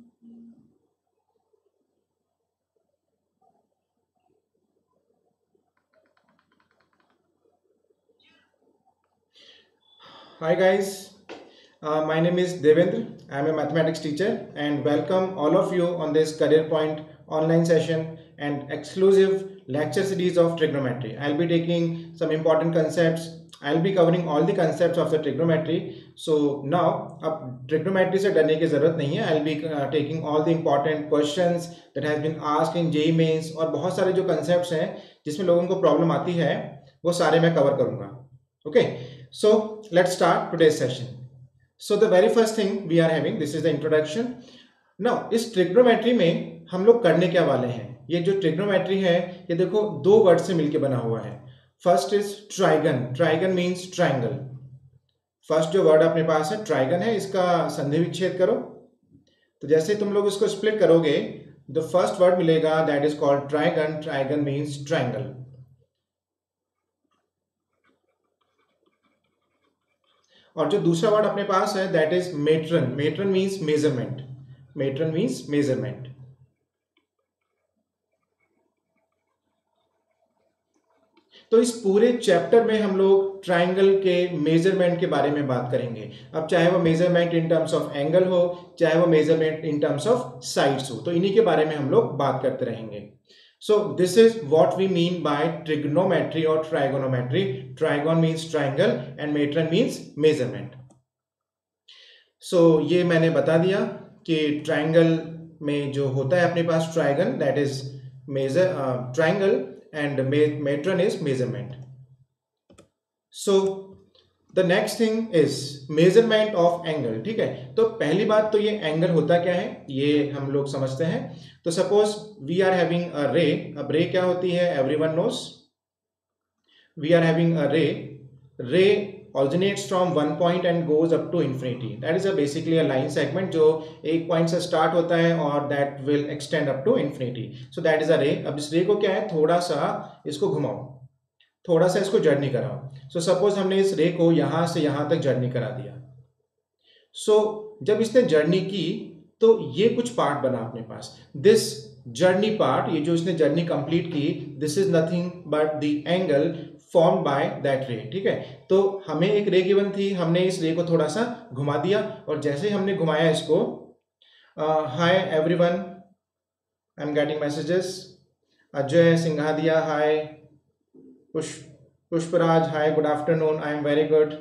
Hi guys, my name is Devendra. I am a mathematics teacher and welcome all of you on this Career Point online session and exclusive lecture series of trigonometry. I'll be taking some important concepts. I'll be covering all the concepts of the trigonometry. So now, अब trigonometry से डरने की जरूरत नहीं है. I'll be taking all the important questions that has been asked in JEE Mains और बहुत सारे जो concepts हैं जिसमें लोगों को problem आती है वो सारे मैं cover करूँगा. Okay. So let's start today's session. So the very first thing we are having, this is the introduction. Now इस ट्रिग्नोमेट्री में हम लोग करने क्या वाले हैं? ये जो ट्रिग्नोमेट्री है ये देखो दो वर्ड से मिलके बना हुआ है. First is trigon. Trigon means triangle. First जो वर्ड अपने पास है ट्राइगन है, इसका संधि विच्छेद करो. तो जैसे तुम लोग इसको स्प्लिट करोगे द फर्स्ट वर्ड मिलेगा that is called trigon. Trigon means triangle. और जो दूसरा वर्ड अपने पास है that is metron. Metron means measurement. Metron means measurement. तो इस पूरे चैप्टर में हम लोग ट्राइंगल के मेजरमेंट के बारे में बात करेंगे. अब चाहे वो measurement in terms of angle हो, चाहे वो measurement in terms of sides हो, तो इन्हीं के बारे में हम लोग बात करते रहेंगे. So this is what we mean by trigonometry or trigonometry. Trigon means triangle and metron means measurement. So ये मैंने बता दिया कि ट्राइंगल में जो होता है अपने पास trigon that is measure triangle and metron is measurement. So the next thing is measurement of angle. ठीक है, तो पहली बात तो ये एंगल होता क्या है ये हम लोग समझते हैं. तो suppose we are having a ray. अब रे क्या होती है everyone knows. We are having a ray. Ray originates from one point and goes up to infinity. That is a basically a line segment जो एक point से start होता है और that will extend up to infinity. So that is a ray. अब इस रे को क्या है थोड़ा सा इसको घुमाओ, थोड़ा सा इसको जर्नी कराओ. सो सपोज हमने इस रे को यहां से यहां तक जर्नी करा दिया. सो जब इसने जर्नी की तो ये कुछ पार्ट बना अपने पास. दिस जर्नी पार्ट, ये जो इसने जर्नी कंप्लीट की, this is nothing but the angle form by that रे. ठीक है, तो हमें एक रे गिवन थी, हमने इस रे को थोड़ा सा घुमा दिया और जैसे ही हमने घुमाया इसको, hi everyone, I am getting messages. Ajay Singhadia hi, Pushpraj hi, good afternoon, I am very good.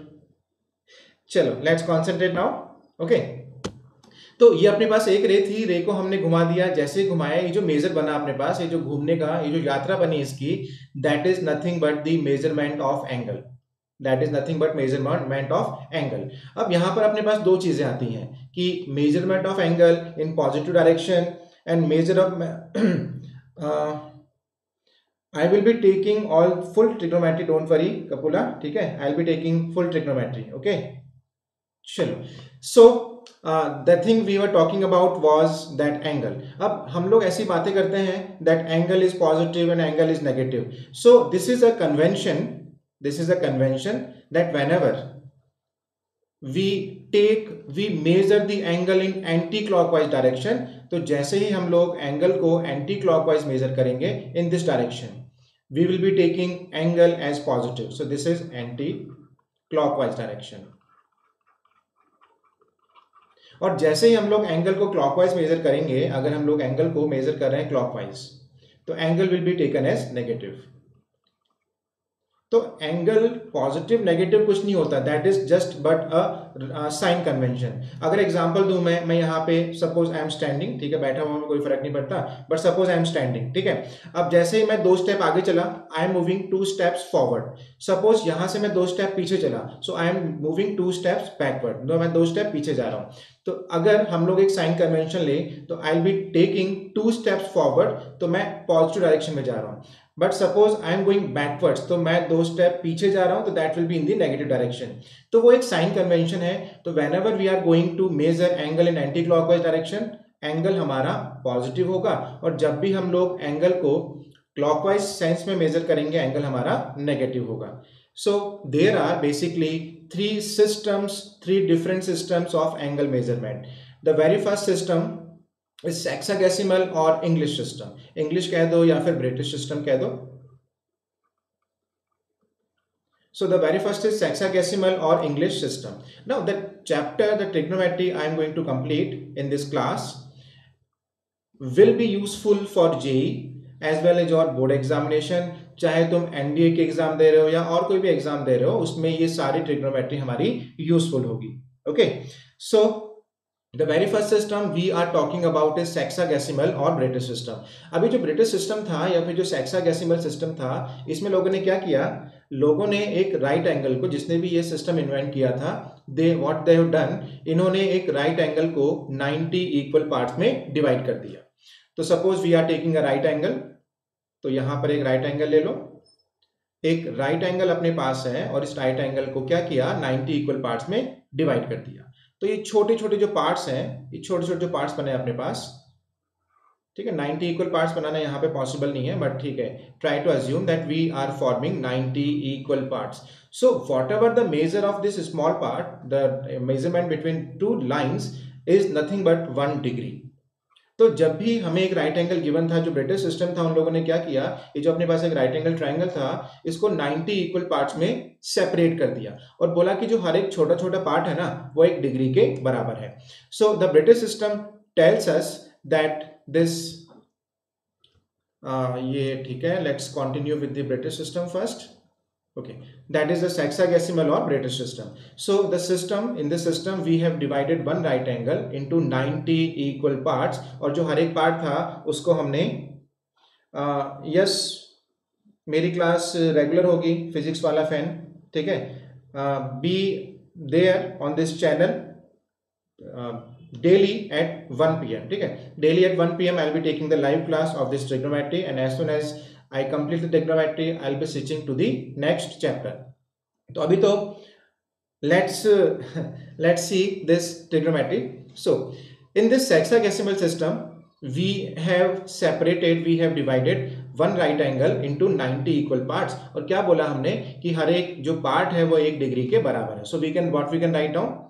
चलो लेट्स कॉन्सेंट्रेट नाउ. ओके, तो ये अपने पास एक रे थी, रे को हमने घुमा दिया. जैसे ही घुमाया ये जो मेजर बना अपने पास, ये जो घूमने का ये जो यात्रा बनी इसकी, that is nothing but the measurement of angle. That is nothing but measurement of angle. अब यहां पर अपने पास दो चीजें आती हैं कि measurement of angle in positive direction and measure of I will be taking all full trigonometry, don't worry Kapula. ठीक है, I'll be taking full trigonometry. Okay, चलो. So the thing we were talking about was that angle. अब हम लोग ऐसी बातें करते हैं that angle is positive and angle is negative. So this is a convention. This is a convention that whenever we measure the angle in anti-clockwise direction, तो जैसे ही हम लोग एंगल को एंटी क्लॉकवाइज मेजर करेंगे in this direction, we will be taking angle as positive. So this is anti-clockwise direction. और जैसे ही हम लोग एंगल को क्लॉकवाइज मेजर करेंगे, अगर हम लोग एंगल को मेजर कर रहे हैं क्लॉकवाइज, तो angle will be taken as negative. तो एंगल पॉजिटिव नेगेटिव कुछ नहीं होता, that is just but a sign convention. अगर एग्जांपल दूं मैं यहाँ पे सपोज आई एम स्टैंडिंग. ठीक है, बैठा हुआ में कोई फर्क नहीं पड़ता, but suppose I am standing. ठीक है, अब जैसे ही मैं 2 स्टेप आगे चला, I am moving 2 steps forward. Suppose यहां से मैं 2 स्टेप पीछे चला, so I am moving 2 steps backward. तो मैं 2 स्टेप पीछे जा रहा हूं. तो अगर हम लोग एक साइन कन्वेंशन ले तो I will be taking 2 steps forward, तो मैं पॉजिटिव डायरेक्शन में जा रहा हूं. But suppose I am going backwards, तो मैं 2 स्टेप पीछे जा रहा हूं, तो that will be in the negative direction. तो वो एक साइन कन्वेंशन है. तो whenever we are going to measure angle in anti clockwise direction, angle हमारा पॉजिटिव होगा. और जब भी हम लोग एंगल को क्लॉकवाइज सेंस में मेजर करेंगे, एंगल हमारा नेगेटिव होगा. So there are basically 3 different systems of angle measurement. The very first system is hexadecimal और इंग्लिश सिस्टम, इंग्लिश कह दो या फिर ब्रिटिश सिस्टम कह दो। So the very first is hexadecimal or English system. Now the chapter, the trigonometry I am going to complete in this class will be useful for JEE as well as your board examination. चाहे तुम NDA के exam दे रहे हो या और कोई भी exam दे रहे हो, उसमें ये सारी ट्रिग्नोमेट्री हमारी यूजफुल होगी। Okay, so the very first system we are talking about is hexadecimal और ब्रिटिश सिस्टम। अभी जो ब्रिटिश सिस्टम था या फिर जो हेक्साडेसिमल सिस्टम था, इसमें लोगों ने क्या किया, लोगों ने एक राइट एंगल को, जिसने भी ये सिस्टम इन्वेंट किया था, दे व्हाट दे हैव डन, इन्होंने एक राइट एंगल को 90 इक्वल पार्ट्स में डिवाइड कर दिया। तो suppose we are taking a right angle, तो यहां पर एक राइट एंगल ले लो, एक राइट एंगल अपने पास है और इस राइट एंगल को क्या किया, 90 इक्वल पार्ट्स में डिवाइड कर दिया। तो ये छोटे छोटे जो पार्ट्स हैं, ये छोटे छोटे जो पार्ट्स बने अपने पास, ठीक है, 90 इक्वल पार्ट्स बनाना यहाँ पे पॉसिबल नहीं है, बट ठीक है, try to assume that we are forming 90 equal parts. So whatever the measure of this small part, the measurement between two lines is nothing but 1 degree. तो जब भी हमें एक राइट एंगल गिवन था, जो British system था, उन लोगों ने क्या किया, ये जो अपने पास एक राइट एंगल ट्रायंगल था, इसको 90 इक्वल पार्ट्स में सेपरेट कर दिया और बोला कि जो हर एक छोटा छोटा पार्ट है ना, वो 1 डिग्री के बराबर है। So the British system tells us that this, ये ठीक है, let's continue with the British system first. Okay, that is the hexadecimal or British system. So the system, in this system we have divided one right angle into 90 equal parts, और जो हर एक part था उसको हमने yes मेरी class regular होगी, physics वाला fan, ठीक है, be there on this channel daily at 1 PM, ठीक है, daily at 1 PM I'll be taking the live class of this trigonometry, and as soon as I complete the trigonometry, I'll be switching to the next chapter. तो अभी तो let's see this trigonometry. So in this hexadecimal system we have separated, we have divided one right angle into 90 equal parts, और क्या बोला हमने कि हर एक जो पार्ट है वो 1 डिग्री के बराबर है। So we can write down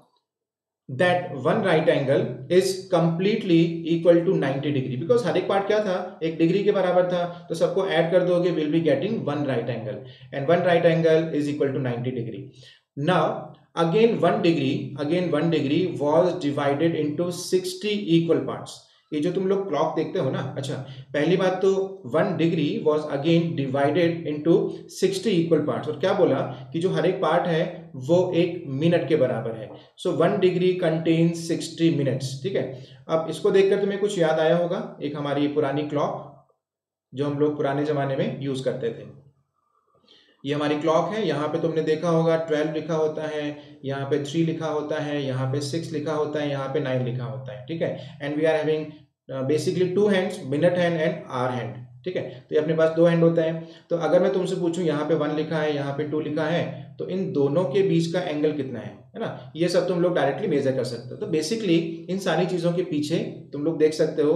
that one right angle is completely equal to 90 degree, because हर एक पार्ट क्या था, 1 डिग्री के बराबर था, तो सबको ऐड कर दोगे, will be getting one right angle, and one right angle is equal to 90 degree. Now again 1 degree was divided into 60 equal parts. ये जो तुम लोग क्लॉक देखते हो ना, अच्छा, पहली बात तो 1 degree was again divided into 60 equal parts, और क्या बोला कि जो हर एक पार्ट है वो 1 मिनट के बराबर है। सो 1 डिग्री कंटेन्स 60 मिनट्स, ठीक है। अब इसको देखकर तुम्हें कुछ याद आया होगा, एक हमारी पुरानी क्लॉक जो हम लोग पुराने जमाने में यूज करते थे, ये हमारी क्लॉक है। यहाँ पे तुमने देखा होगा 12 लिखा होता है, यहाँ पे 3 लिखा होता है, यहाँ पे 6 लिखा होता है, यहाँ पे 9 लिखा होता है, ठीक है। And we are having basically 2 hands, minute hand and hour hand, ठीक है। तो ये अपने पास 2 हैंड होता है। तो अगर मैं तुमसे पूछूं यहाँ पे 1 लिखा है, यहाँ पे 2 लिखा है, तो इन दोनों के बीच का एंगल कितना है ना, ये सब तुम लोग डायरेक्टली मेजर कर सकते हो। तो बेसिकली इन सारी चीजों के पीछे तुम लोग देख सकते हो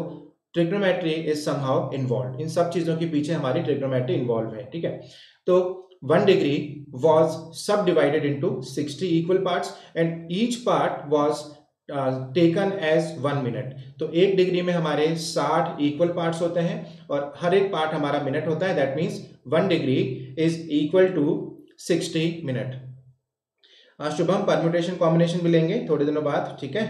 ट्रिग्नोमेट्री इज समहाउ इन्वॉल्व, इन सब चीजों के पीछे हमारी ट्रिग्नोमेट्री इन्वॉल्व है, ठीक है। तो 1 degree was subdivided into 60 equal parts and each part was taken as 1 minute. तो 1 डिग्री में हमारे 60 इक्वल पार्ट्स होते हैं और हर एक पार्ट हमारा मिनट होता है, that means 1 degree is equal to 60 minute. Shubham permutation combination भी लेंगे थोड़े दिनों बाद, ठीक है।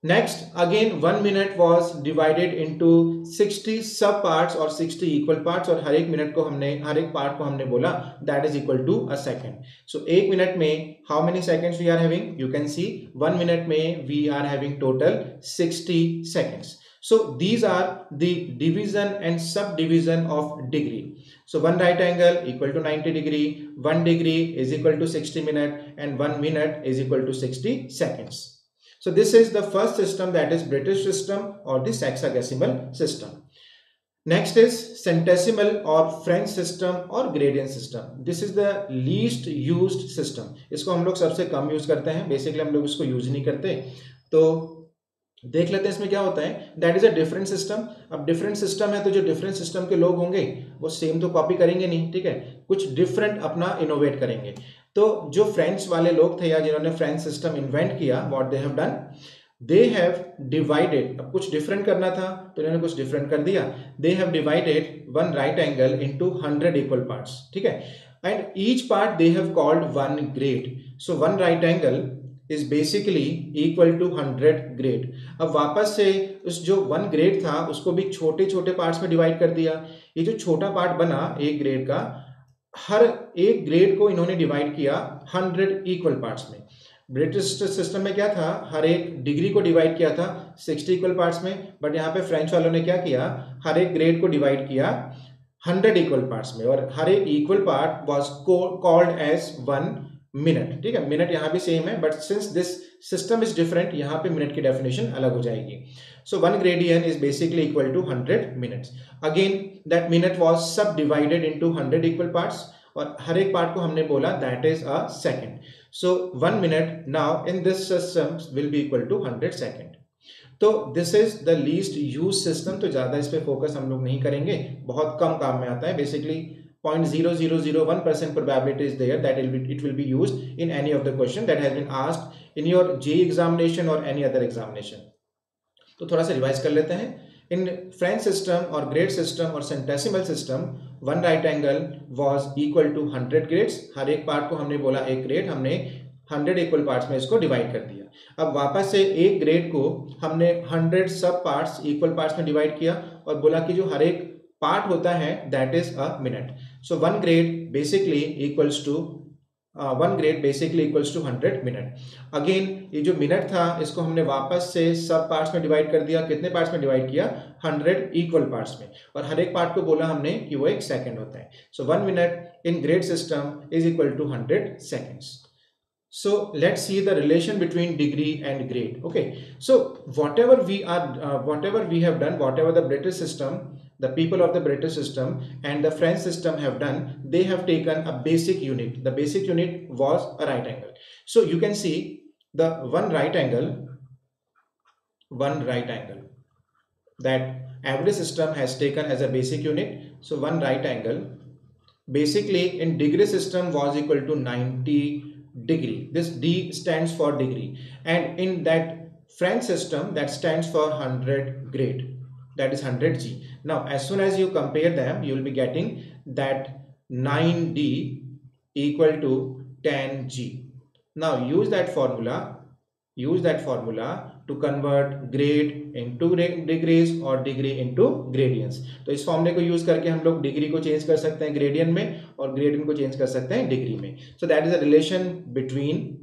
Next again 1 minute was divided into 60 sub parts और 60 इक्वल पार्ट्स, और हर एक मिनट को हमने, हर एक पार्ट को हमने बोला that is equal to a second. So 1 minute में how many seconds we are having, you can see 1 minute में we are having total 60 seconds. So these are the division and subdivision of degree. So 1 right angle equal to 90 degree, 1 degree is equal to 60 minute, and 1 minute is equal to 60 seconds. So this is the first system, that is British system or the hexadecimal system. Next is centesimal or French system or gradient system. This is the least used system. इसको हम लोग सबसे कम use करते हैं, basically हम लोग इसको use नहीं करते। तो देख लेते हैं इसमें क्या होता है। That is a different system. अब डिफरेंट सिस्टम है तो जो डिफरेंट सिस्टम के लोग होंगे वो सेम तो कॉपी करेंगे नहीं, ठीक है, कुछ डिफरेंट अपना इनोवेट करेंगे। तो जो फ्रेंच वाले लोग थे या जिन्होंने फ्रेंच सिस्टम इन्वेंट किया, what they have done, they have divided, अब कुछ डिफरेंट करना था तो इन्होंने कुछ डिफरेंट कर दिया, they have divided one right angle into 100 equal parts, ठीक है, and each part they have called one grade, so one right angle is basically equal to 100 grade. अब वापस से उस जो वन ग्रेड था उसको भी छोटे छोटे पार्ट्स में डिवाइड कर दिया। ये जो छोटा पार्ट बना एक ग्रेड का, हर एक ग्रेड को इन्होंने डिवाइड किया 100 इक्वल पार्ट्स में। ब्रिटिश सिस्टम में क्या था, हर एक डिग्री को डिवाइड किया था 60 इक्वल पार्ट्स में, बट यहाँ पे फ्रेंच वालों ने क्या किया, हर एक ग्रेड को डिवाइड किया 100 इक्वल पार्ट्स में, और हर एक equal part was called as 1 minute, ठीक है। मिनट यहाँ भी सेम है, but since this system is different, यहाँ पे मिनट की डेफिनेशन अलग हो जाएगी। So one gradian is basically equal to 100 minutes. Again that minute was sub divided into 100 equal parts, और हर एक पार्ट को हमने बोला that is a second. So 1 minute now in this system will be equal to 100 second. तो this is the least use system, तो ज्यादा इस पे फोकस हम लोग नहीं करेंगे, बहुत कम काम में आता है। Basically 0.0001% probability is there that it will be used in any of the question that has been asked in your JEE examination or any other examination. तो थोड़ा सा रिवाइज कर लेते हैं। इन फ्रेंच सिस्टम और ग्रेड सिस्टम और centesimal system, one right angle was equal to 100 grades, हर एक पार्ट को हमने बोला एक ग्रेड, हमने 100 इक्वल पार्ट्स में इसको डिवाइड कर दिया। अब वापस से एक ग्रेड को हमने 100 सब पार्ट्स इक्वल पार्ट्स में डिवाइड किया और बोला कि जो हर एक पार्ट होता है that is a minute. So one grade basically equals to 100 minute. Again ये जो मिनट था इसको हमने वापस से सब पार्ट्स में डिवाइड कर दिया। कितने पार्ट्स में डिवाइड किया, 100 इक्वल पार्ट्स में, और हर एक पार्ट को बोला हमने कि वो एक सेकंड होता है। So 1 minute in grade system is equal to 100 seconds. So let's see the relation between degree and grade. Okay, so whatever we have done, whatever the British system, the people of the British system and the French system have done, they have taken a basic unit. The basic unit was a right angle. So you can see the one right angle that every system has taken as a basic unit. So one right angle basically in degree system was equal to 90 degree. This D stands for degree, and in that French system that stands for 100 grade, that is 100 G. Now as soon as you compare them, you will be getting that 9D equal to 10 G. Now use that formula to convert grade into degrees or degree into gradients. तो इस फॉर्मूले को use करके हम लोग degree को change कर सकते हैं ग्रेडियंट में और ग्रेडियंट को चेंज कर सकते हैं डिग्री में। सो that is a relation between,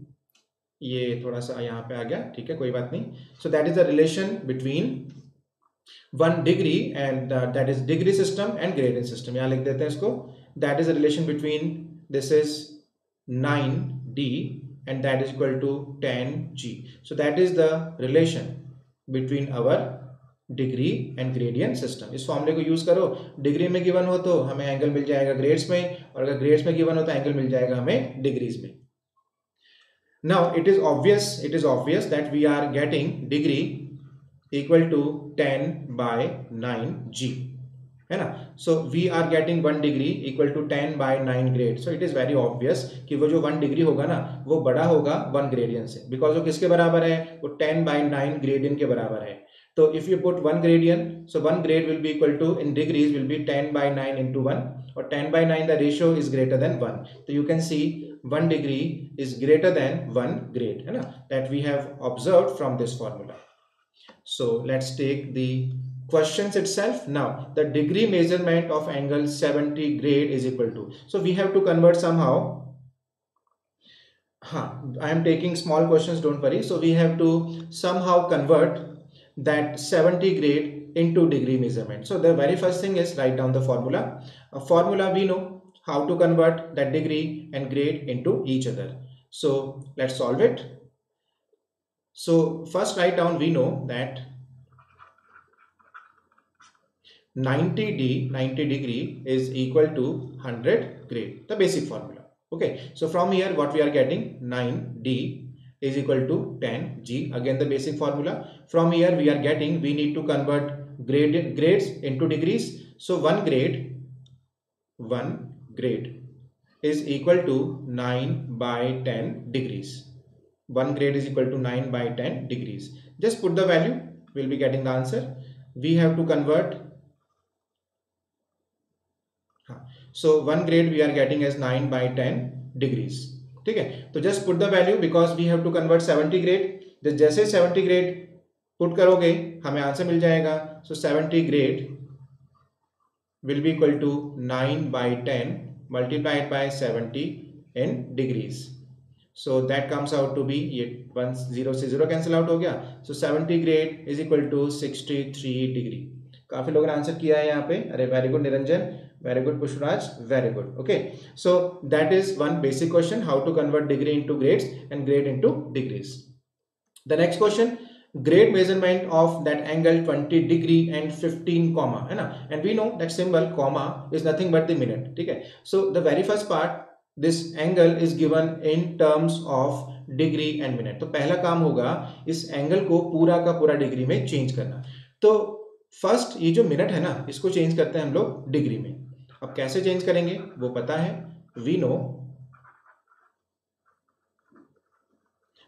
ये थोड़ा सा यहाँ पे आ गया, ठीक है कोई बात नहीं। सो that is a relation between one degree and that is degree system and gradient system. यहाँ लिख देते हैं इसको, that is a relation between, this is 9D and that is equal to 10G. So that is the relation between our degree and gradient system. इस फॉर्मूले को use करो, degree में गिवन हो तो हमें एंगल मिल जाएगा ग्रेड्स में, और अगर ग्रेड्स में गिवन हो तो एंगल मिल जाएगा हमें डिग्रीज में। Now it is obvious that we are getting degree equal to 10 by 9G, है ना। So we are getting 1 degree equal to 10 by 9 grade. So it is very obvious कि वो जो 1 डिग्री होगा ना वो बड़ा होगा 1 ग्रेडियंट से, बिकॉज वो किसके बराबर है, वो 10 बाय 9 ग्रेडियंट के बराबर है। तो if you put 1 gradient, so 1 grade will be equal to, in degrees will be 10 by 9 into 1, और 10 by 9 the ratio is greater than 1। तो you can see 1 degree is greater than 1 grade, है ना, that we have observed from this formula. So let's take the questions itself. Now the degree measurement of angle 70 grade is equal to, so we have to convert somehow. I am taking small questions, don't worry. So we have to somehow convert that 70 grade into degree measurement. So the very first thing is write down the formula. A formula we know how to convert that degree and grade into each other. So let's solve it. So first write down, we know that 90 degree is equal to 100 grade, the basic formula. Okay, so from here what we are getting, 9D is equal to 10G, again the basic formula. From here we are getting, we need to convert grades into degrees. So 1 grade is equal to 9 by 10 degrees. 1 grade is equal to 9 by 10 degrees. Just put the value, we'll be getting the answer. We have to convert, so 1 grade we are getting as 9 by 10 degrees. ठीक है, तो just put the value because we have to convert 70 grade. जैसे 70 grade put करोगे हमें answer मिल जाएगा. So 70 grade will be equal to 9 by 10 multiplied by 70 in degrees. So that comes out to be, ये 1 0 से 0 cancel out हो गया. So 70 grade is equal to 63 degree. काफी लोगों ने आंसर किया है यहाँ पे. अरे very good Niranjan, very good Pushparaj, very good. Okay, so that is one basic question, how to convert degree into grades and grade into degrees. The next question, grade measurement of that angle 20 degree and 15 comma, है ना, and we know that symbol comma is nothing but the minute. ठीक है, so the very first part, this angle is given in terms of degree and minute. तो पहला काम होगा इस angle को पूरा का पूरा डिग्री में चेंज करना. तो फर्स्ट ये जो मिनट है ना, इसको चेंज करते हैं हम लोग डिग्री में. अब कैसे चेंज करेंगे वो पता है. We know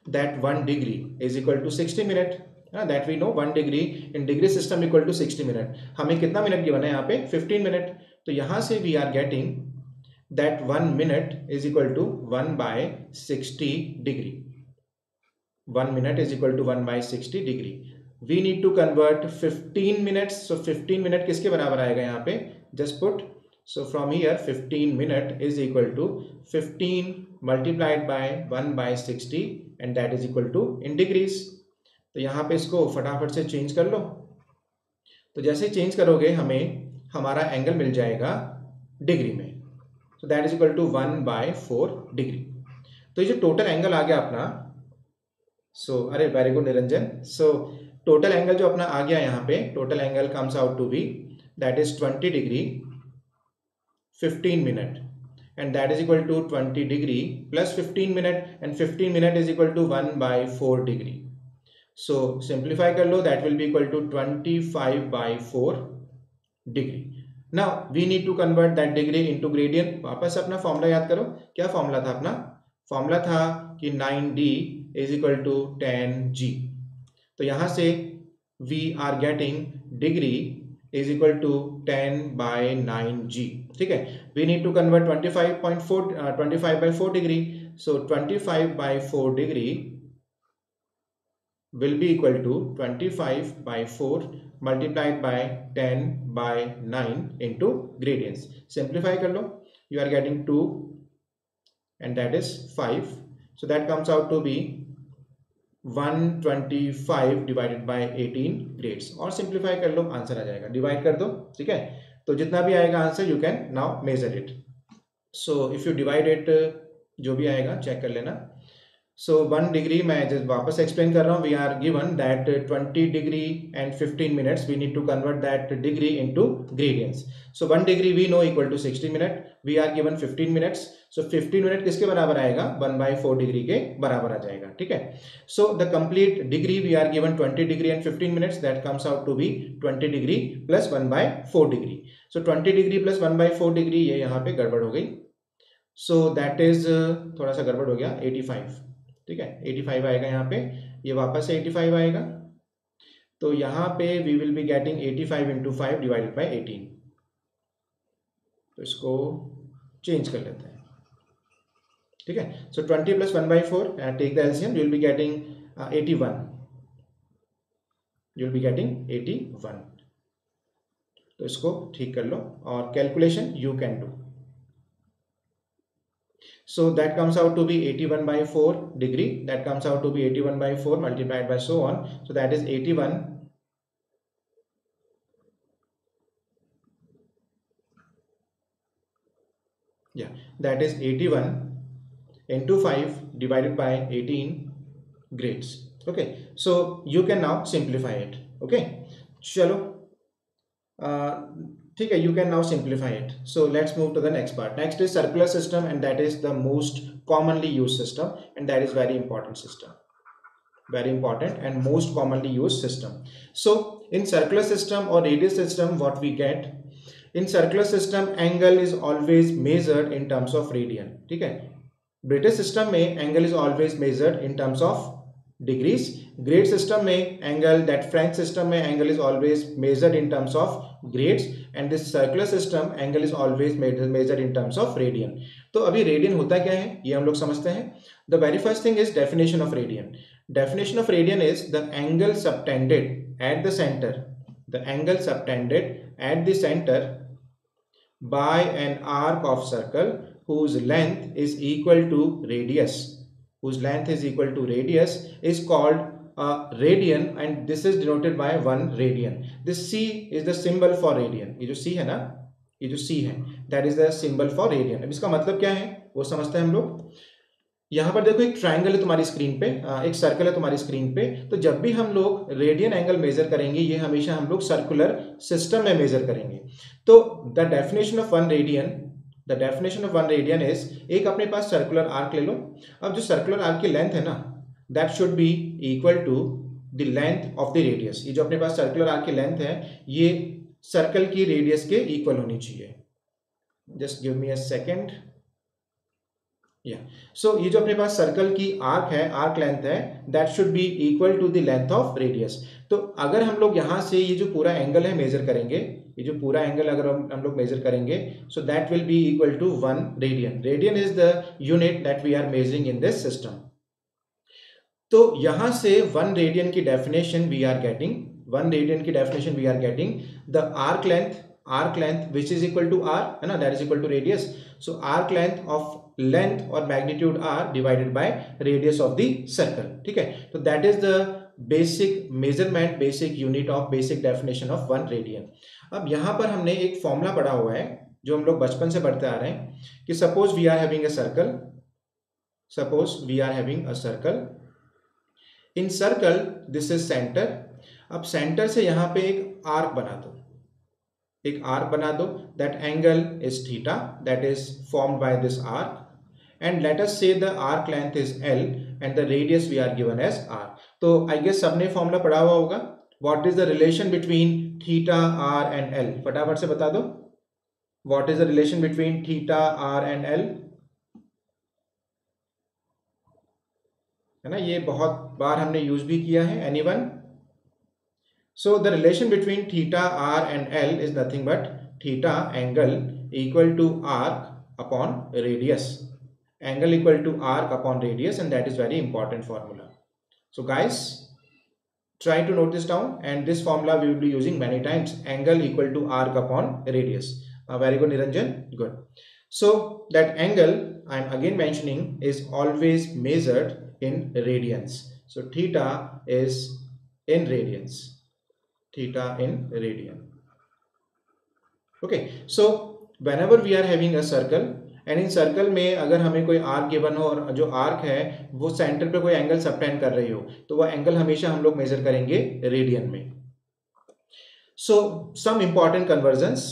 that 1 degree is equal to 60 minute. That we know 1 degree in degree system equal to 60 minute. हमें कितना मिनट गिवन है यहाँ पे? 15 मिनट. तो यहां से we are getting that 1 minute is equal to 1 by 60 degree. 1 minute is equal to 1 by 60 degree. We need to convert 15 minutes. So 15 minute किसके बराबर आएगा यहाँ पे? Just put. So from here 15 minute is equal to 15 multiplied by 1 by 60 and that is equal to in degrees. तो यहाँ पे इसको फटाफट से चेंज कर लो. तो जैसे चेंज करोगे हमें हमारा एंगल मिल जाएगा डिग्री में. So that is equal to 1 by 4 degree. तो ये जो टोटल एंगल आ गया अपना, so अरे very good Niranjan. So total angle जो अपना आ गया यहाँ पे, total angle comes out to be that is 20 degree 15 minute and that is equal to 20 degree plus 15 minute and 15 minute is equal to 1 by 4 degree. So simplify कर लो, that will be equal to 25 by 4 degree. Now we need to convert that degree into gradient. वापस अपना formula याद करो. क्या formula था अपना? Formula था कि 9d is equal to 10g. तो यहां से we are getting degree is equal to 10 by 9g. ठीक है, we need to convert 25 by 4 degree. So 25 by 4 degree will be equal to 25 by 4 multiplied by 10 by 9 into gradients. Simplify कर लो, you are getting 2 and that is 5. So that comes out to be 125 divided by 18 grades. और simplify कर लो, answer आ जाएगा. Divide कर दो. ठीक है, तो जितना भी आएगा answer you can now measure it. So if you divide it, जो भी आएगा चेक कर लेना. सो 1 डिग्री मैं जस्ट वापस एक्सप्लेन कर रहा हूँ. We are given that 20 degree and 15 minutes. We need to convert that degree into gradients. So 1 degree we know equal to 60 minute. We are given 15 minutes. So 15 minute किसके बराबर आएगा? 1 by 4 degree के बराबर आ जाएगा. ठीक है, so the complete degree we are given 20 degree and 15 minutes. That comes out to be 20 degree plus 1 by 4 degree. So 20 degree plus 1 by 4 degree, ये यहाँ पे गड़बड़ हो गई. सो दैट इज थोड़ा सा गड़बड़ हो गया. 85. ठीक है, 85 आएगा यहाँ पे. ये वापस से 85 आएगा. तो यहाँ पे we will be getting 85 into 5 divided by 18. तो इसको चेंज कर लेते हैं. ठीक है, so 20 plus 1 by 4 take the LCM, you will be getting 81. You will be getting 81. तो इसको ठीक कर लो और calculation you can do. So that comes out to be 81 by 4 degree. That comes out to be 81 by 4 multiplied by so on. So that is 81. Yeah, that is 81 into 5 divided by 18 grades. Okay, so you can now simplify it. Okay, chalo. ठीक है, you can now simplify it. So let's move to the next part. Next is circular system and that is the most commonly used system and that is very important system. Very important and most commonly used system. So in circular system or radius system, what we get? In circular system, angle is always measured in terms of radian. ठीक है, British system में angle is always measured in terms of degrees. Grade system में angle, that French system में angle is always measured in terms of grades, and this circular system angle is always measured in terms of radian. तो अभी radian होता क्या है ये हम लोग समझते हैं। The very first thing is definition of radian. Definition of radian is the angle subtended at the centre, the angle subtended at the centre by an arc of circle whose length is equal to radius, whose length is equal to radius is called a radian, and this is denoted by 1 radian. This C is the symbol for radian. ये जो C है ना, ये जो C है, that is the symbol for radian. अब इसका मतलब क्या है वो समझते हैं हम लोग। यहाँ पर देखो एक ट्राइंगल है तुम्हारी स्क्रीन पे, एक सर्कल है तुम्हारी स्क्रीन पे। तो जब भी हम लोग रेडियन एंगल मेजर करेंगे ये हमेशा हम लोग सर्कुलर सिस्टम में मेजर करेंगे। तो the definition of one radian, the definition of one radian is, एक अपने पास सर्कुलर आर्क ले लो। अब जो सर्कुलर आर्क की लेंथ है ना, that should be equal to the length of the radius. ये जो अपने पास सर्कुलर आर्क की लेंथ है ये सर्कल की रेडियस के इक्वल होनी चाहिए। Just give me a second. So ये जो अपने पास सर्कल की आर्क है, आर्क लेंथ है, that should be equal to the length of radius. तो अगर हम लोग यहाँ से ये जो पूरा एंगल है मेजर करेंगे, ये जो पूरा एंगल अगर हम लोग मेजर करेंगे, so that will be equal to 1 radian. Radian is the unit that we are measuring in this system. तो यहां से 1 रेडियन की definition we are getting, 1 radian की definition we are getting the arc length which is equal to R, है ना, that is equal to radius. So arc length of length और magnitude R divided by radius of the circle. ठीक है, तो that is the basic measurement, basic unit of, basic definition of 1 radian. अब यहां पर हमने एक फॉर्मूला पढ़ा हुआ है जो हम लोग बचपन से पढ़ते आ रहे हैं कि suppose we are having a circle, suppose we are having a circle, in circle this is centre. अब सेंटर से यहां पे एक आर्क बना दो, एक आर्क बना दो, that angle is theta, that is formed by this arc, and let us say the arc length is L and the radius we are given as R। तो आई गेस सबने formula पढ़ा हुआ होगा। What is the relation between theta R and L? फटाफट से बता दो, what is the relation between theta R and L? है ना, ये बहुत बार हमने यूज भी किया है। Anyone? So the relation between theta R and L is nothing but theta angle equal to arc upon radius, angle equal to arc upon radius, and that is very important formula. So guys, try to note this down, and this formula we will be using many times, angle equal to arc upon radius. Very good Niranjan, good. So that angle I am again mentioning is always measured in radians. So theta is in radians, theta in radian. Okay, so whenever we are having a circle, and in circle में अगर हमें कोई arc given हो और जो arc है वो centre पे कोई एंगल सबटेंड कर रही हो, तो वो एंगल हमेशा हम लोग मेजर करेंगे रेडियन में। So some important conversions.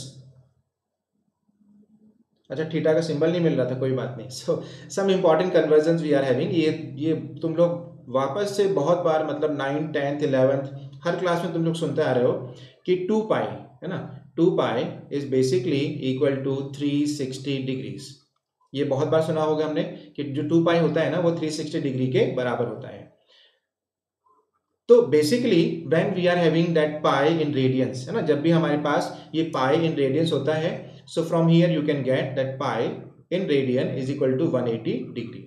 अच्छा, थीटा का सिंबल नहीं मिल रहा था, कोई बात नहीं। So some important conversions we are having. ये तुम लोग वापस से बहुत बार, मतलब 9th 10th 11th हर क्लास में तुम लोग सुनते आ रहे हो कि 2 पाई, है ना, 2 pi is basically equal to 360 degrees. ये बहुत बार सुना होगा हमने कि जो 2 पाई होता है ना वो 360 डिग्री के बराबर होता है। तो basically when we are having that pi in radians, है ना, जब भी हमारे पास ये पाई इन रेडियंस होता है, so from here you can get that pi in radian is equal to 180 degree.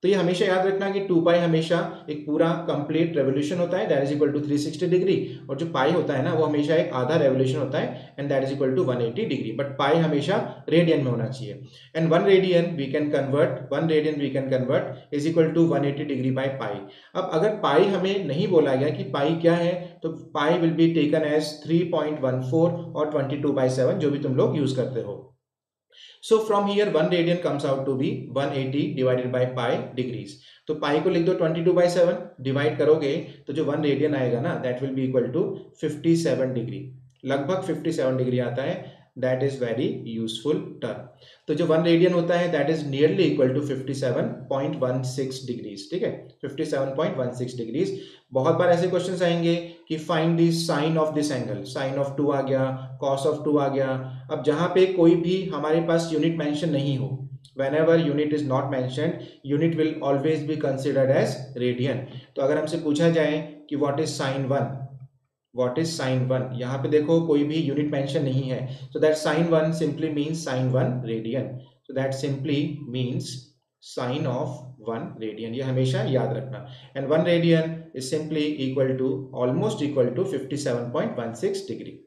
तो ये हमेशा याद रखना कि 2 पाई हमेशा एक पूरा कंप्लीट रेवोल्यूशन होता है, that is equal to 360 degree, और जो पाई होता है ना वो हमेशा एक आधा रेवोल्यूशन होता है, and that is equal to 180 degree. But pi हमेशा रेडियन में होना चाहिए, and 1 radian we can convert is equal to 180 degree by pi. अब अगर पाई हमें नहीं बोला गया कि पाई क्या है, तो पाई विल बी टेकन एज 3.14 और 22/7 जो भी तुम लोग यूज करते हो। So from here 1 radian comes out to be 180 divided by pi degrees. तो पाई को लिख दो 22/7, डिवाइड करोगे तो जो 1 रेडियन आएगा ना that will be equal to 57 degree, लगभग 57 डिग्री आता है। That is very useful term. तो जो 1 रेडियन होता है that is nearly equal to 57.16 degrees. ठीक है, 57.16 डिग्रीज। बहुत बार ऐसे क्वेश्चंस आएंगे कि find the sine of this angle, sine of 2 आ गया, कॉस ऑफ 2 आ गया। अब जहां पे कोई भी हमारे पास यूनिट मेंशन नहीं हो, whenever unit is not mentioned, unit will always be considered as radian. तो अगर हमसे पूछा जाए कि what is sin 1, what is sin 1, यहाँ पे देखो कोई भी यूनिट मेंशन नहीं है, so that sin 1 simply means sin 1 radian, so that simply means sin of 1 radian, ये हमेशा याद रखना. And 1 radian is simply equal to almost equal to 57.16 degree.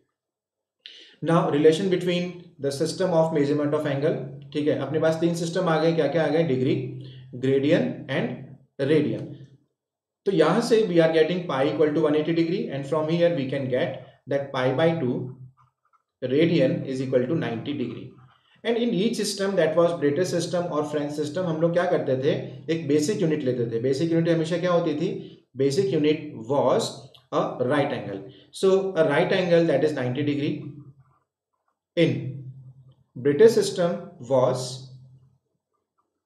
Now relation between the system of measurement of angle. ठीक है, अपने पास तीन system आ गए, क्या क्या आ गए, डिग्री, ग्रेडियन एंड रेडियन. तो यहां से we are getting pi equal to 180 degree and from here we can get that pi by 2 radian is equal to 90 degree. And in each system that was British system और French system, हम लोग क्या करते थे, एक basic unit लेते थे. Basic unit हमेशा क्या होती थी, basic unit was a right angle. So a right angle that is 90 degree. In British system was,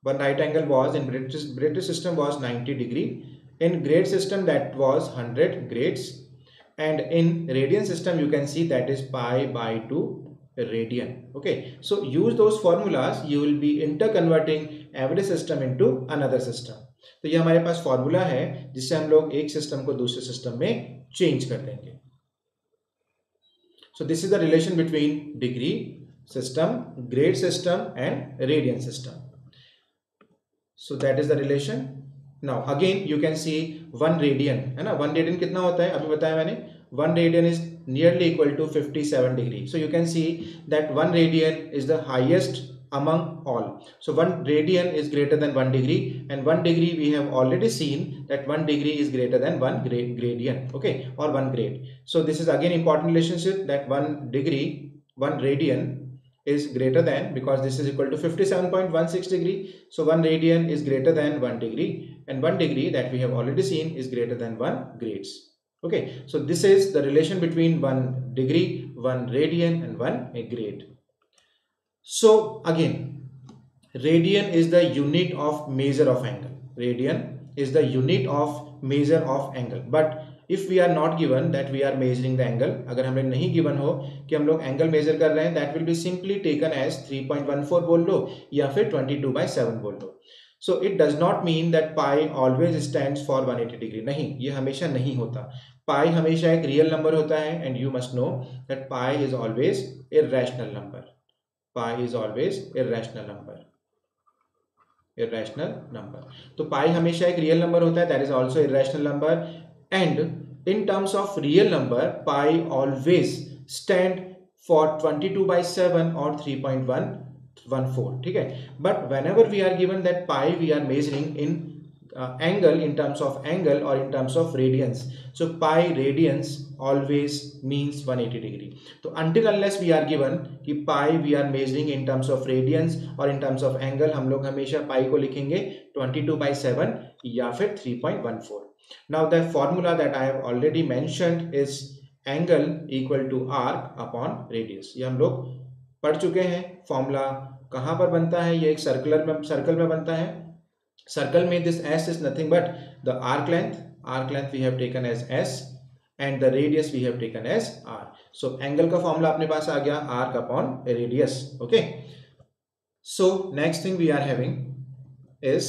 one right angle was in British system was 90 degree. In grade system that was 100 grades, and in radian system you can see that is pi by 2 radian. Okay, so use those formulas, you will be interconverting every system into another system. तो ये हमारे पास formula है जिससे हम लोग एक system को दूसरे सिस्टम में चेंज कर देंगे. So this is the relation between degree system, grade system and radian system. So that is the relation. Now again you can see 1 radian, है ना, 1 radian कितना होता है, अभी बताया मैंने, 1 radian is nearly equal to 57 degree. So you can see that 1 radian is the highest among all. So 1 radian is greater than 1 degree, and 1 degree we have already seen that 1 degree is greater than 1 gradient, okay, or 1 grade. So this is again important relationship, that 1 degree, 1 radian is greater than, because this is equal to 57.16 degree, so 1 radian is greater than 1 degree, and 1 degree that we have already seen is greater than 1 grades. Okay, so this is the relation between 1 degree, 1 radian and 1 grade. So again, radian is the unit of measure of angle. Radian is the unit of measure of angle. But if we are not given that we are measuring the angle, अगर हमें नहीं given हो कि हम लोग angle measure कर रहे हैं, that will be simply taken as 3.14 बोल लो या फिर 22/7 बोल लो. So it does not mean that pi always stands for 180 degree. नहीं, ये हमेशा नहीं होता. pi हमेशा एक रियल नंबर होता है, and you must know that pi is always irrational number. Pi is always irrational number. Irrational number. तो pi हमेशा एक रियल नंबर होता है, that is also irrational number. And in terms of real number, pi always stand for 22/7 or 3.114. ठीक है. But whenever we are given that pi, we are measuring in angle, in terms of angle or in terms of radians. So pi radians always means 180 degree. So until unless we are given कि pi we are measuring in terms of radians or in terms of angle, हम लोग हमेशा pi को लिखेंगे 22/7 या फिर 3.14. Now the formula that I have already mentioned is angle equal to arc upon radius. ये हम लोग पढ़ चुके हैं. फॉर्मूला कहाँ पर बनता है, ये एक सर्कल में बनता है. Circle में this s is nothing but the arc length we have taken as s and the radius we have taken as r. So angle का फॉर्मूला अपने पास आ गया arc upon radius. Okay, so next thing we are having is,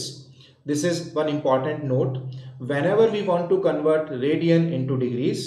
this is one important note, whenever we want to convert radian into degrees,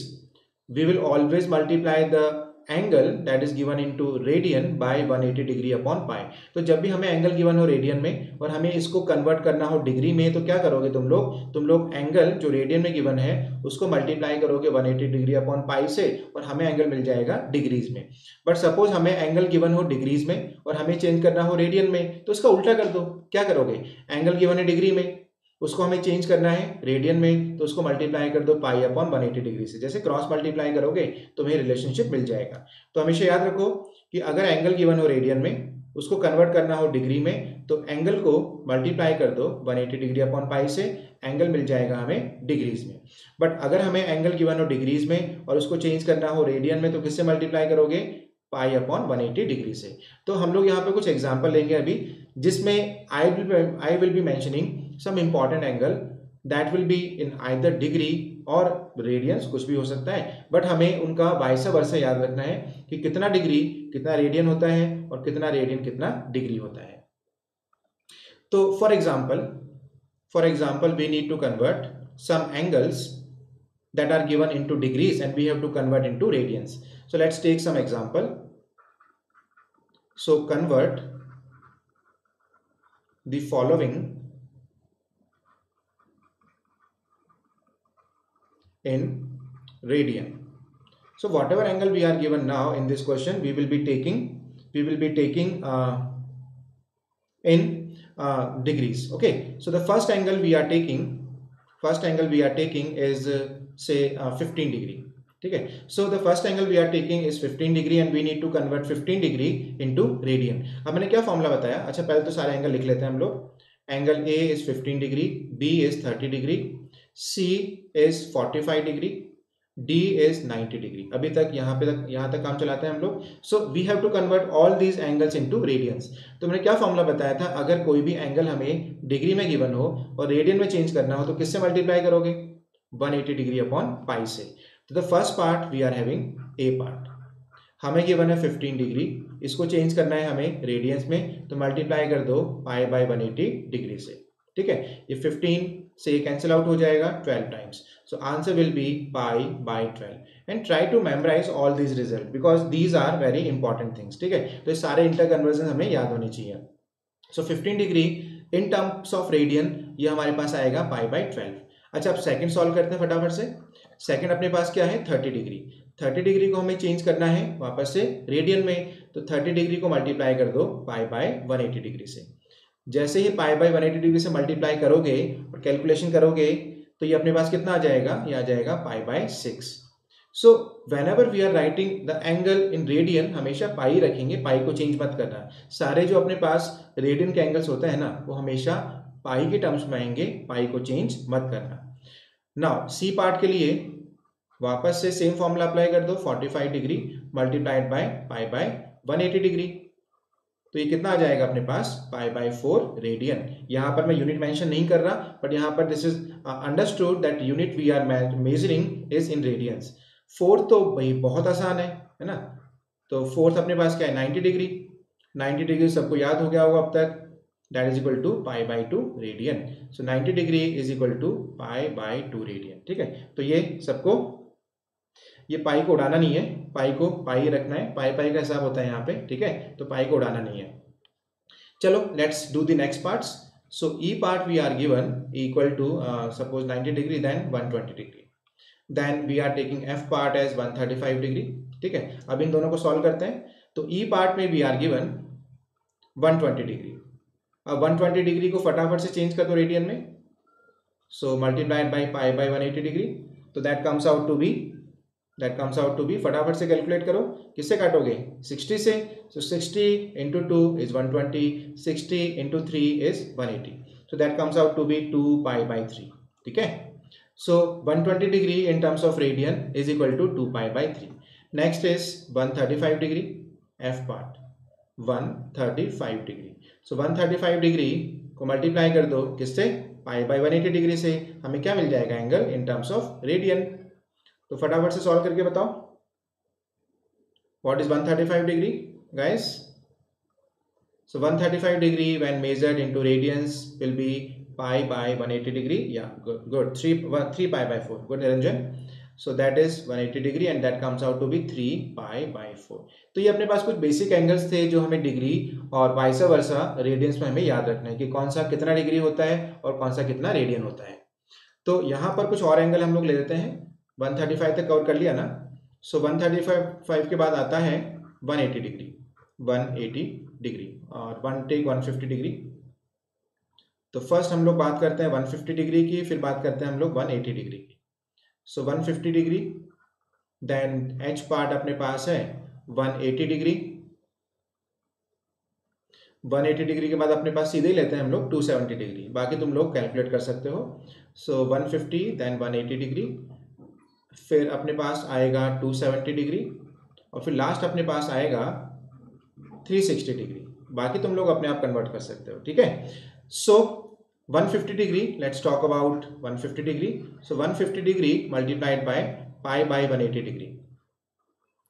we will always multiply the angle that is given into radian by 180 degree upon pi. तो जब भी हमें angle given हो radian में और हमें इसको convert करना हो डिग्री में, तो क्या करोगे तुम लोग एंगल जो रेडियन में गिवन है उसको मल्टीप्लाई करोगे 180 डिग्री अपॉन पाई से और हमें एंगल मिल जाएगा डिग्रीज में. बट सपोज हमें एंगल गिवन हो डिग्रीज में और हमें चेंज करना हो रेडियन में, तो उसका उल्टा कर दो. क्या करोगे, एंगल गिवन है डिग्री में, उसको हमें चेंज करना है रेडियन में, तो उसको मल्टीप्लाई कर दो पाई अपॉन 180 डिग्री से. जैसे क्रॉस मल्टीप्लाई करोगे तो तुम्हें रिलेशनशिप मिल जाएगा. तो हमेशा याद रखो कि अगर एंगल गिवन हो रेडियन में, उसको कन्वर्ट करना हो डिग्री में, तो एंगल को मल्टीप्लाई कर दो 180 डिग्री अपॉन पाई से, एंगल मिल जाएगा हमें डिग्रीज में. बट अगर हमें एंगल गिवन हो डिग्रीज में और उसको चेंज करना हो रेडियन में, तो किससे मल्टीप्लाई करोगे, पाई अपॉन 180 डिग्री से. तो हम लोग यहाँ पे कुछ एग्जाम्पल लेंगे अभी, जिसमें आई will B mentioning some important angle that will be in either degree or radians, कुछ भी हो सकता है, बट हमें उनका वाइस वर्सा याद रखना है कि कितना डिग्री कितना रेडियन होता है और कितना रेडियन कितना डिग्री होता है. तो for example we need to convert some angles that are given into degrees and we have to convert into radians. So let's take some example. So convert the following in radian. So whatever angle we are given now in this question, we will be taking in degrees. Okay, so the first angle we are taking is say 15 degree. Okay, so the first angle we are taking is 15 degree and we need to convert 15 degree into radian. अब मैंने क्या formula बताया? अच्छा, पहले तो सारे angle लिख लेते हैं हम लोग. Angle A is 15 degree, B is 30 degree, C is 45 degree, D is 90 degree. अभी तक यहाँ तक काम चलाते हैं हम लोग. So we have to convert all these angles into radians. तो मैंने क्या फॉर्मूला बताया था? अगर कोई भी एंगल हमें डिग्री में गिवन हो और रेडियन में चेंज करना हो तो किससे मल्टीप्लाई करोगे? 180 डिग्री अपॉन पाई से. तो the first part we are having a part. हमें गिवन है 15 डिग्री, इसको चेंज करना है हमें रेडियंस में, तो मल्टीप्लाई कर दो पाई बाय 180 डिग्री से. ठीक है, ये 15 से ये कैंसिल आउट हो जाएगा 12 times. So answer will be pi by 12 and try to memorize all these results because these are very important things. ठीक है, तो ये सारे इंटर कन्वर्जन हमें याद होनी चाहिए. So 15 degree in terms of radian ये हमारे पास आएगा पाई बाई 12. अच्छा, अब सेकंड सॉल्व करते हैं फटाफट से. सेकंड अपने पास क्या है? 30 डिग्री. 30 डिग्री को हमें चेंज करना है वापस से रेडियन में, तो 30 डिग्री को मल्टीप्लाई कर दो पाई बाय 180 डिग्री से. जैसे ही पाई बाय 180 डिग्री से मल्टीप्लाई करोगे और कैलकुलेशन करोगे तो ये अपने पास कितना आ जाएगा? ये आ जाएगा pi by 6. So whenever we are writing the angle in radian हमेशा पाई रखेंगे, पाई को चेंज मत करना. सारे जो अपने पास रेडियन के एंगल्स होते हैं ना वो हमेशा पाई के टर्म्स में आएंगे, पाई को चेंज मत करना. नाउ सी पार्ट के लिए वापस से सेम फॉर्मूला अप्लाई कर दो. 45 degree multiplied by pi by 180 degree, तो ये कितना आ जाएगा अपने पास? पाई बाय 4 रेडियन. यहाँ पर मैं यूनिट मेंशन नहीं कर रहा, बट यहाँ पर this is understood that unit we are measuring is in radians. Fourth तो भाई बहुत आसान है ना. तो फोर्थ अपने पास क्या है? 90 डिग्री. 90 डिग्री सबको याद हो गया होगा अब तक. That is equal to pi by 2 radian. So 90 degree is equal to pi by 2 radian. ठीक है, तो ये सबको, ये पाई को उड़ाना नहीं है, पाई को पाई रखना है. पाई पाई का हिसाब होता है यहाँ पे. ठीक है, तो पाई को उड़ाना नहीं है. चलो let's do the next parts. So E part we are given equal to suppose 90 degree then 120 degree. Then we are taking F part as 135 degree. ठीक है, अब इन दोनों को सॉल्व करते हैं. तो ई पार्ट में वी आर गिवन 120 डिग्री. अब 120 डिग्री को फटाफट से चेंज कर दो रेडियन में. So multiplied by pi by 180 degree. तो that comes out to be फटाफट से कैलकुलेट करो. किससे काटोगे? 60 से. So 60 into 2 is 120, 60 into 3 is 180. So that comes out to be 2 pi by 3. ठीक है, so 120 degree in terms of radian is equal to 2 pi by 3. Next is 135 degree. F part 135 degree. So 135 degree को multiply कर दो किससे? पाई by 180 degree से. हमें क्या मिल जाएगा? Angle in terms of radian. तो फटाफट से सॉल्व करके बताओ what is 135 degree guys. So 135 degree when measured into radians will be pi by 180 degree. या good, 3 pi by 4. Good Niranjan. So that is 180 degree and that comes out to be 3 pi by 4. तो ये अपने पास कुछ basic angles थे जो हमें degree और vice versa radiance में हमें याद रखना है कि कौन सा कितना डिग्री होता है और कौन सा कितना रेडियन होता है. तो यहाँ पर कुछ और एंगल हम लोग ले लेते हैं. 135 तक कवर कर लिया ना. सो 135 के बाद आता है 180 डिग्री. 180 डिग्री और 150 डिग्री. तो फर्स्ट हम लोग बात करते हैं 150 डिग्री की, फिर बात करते हैं हम लोग 180 डिग्री की. सो 150 डिग्री, देन एच पार्ट अपने पास है 180 डिग्री. 180 डिग्री के बाद अपने पास सीधे ही लेते हैं हम लोग 270 डिग्री. बाकी तुम लोग कैलकुलेट कर सकते हो. सो 150 देन 180 डिग्री, फिर अपने पास आएगा 270 डिग्री और फिर लास्ट अपने पास आएगा 360 डिग्री. बाकी तुम लोग अपने आप कन्वर्ट कर सकते हो. ठीक है, सो 150 degree, let's talk about 150 degree. So 150 degree multiplied by pi by 180 degree.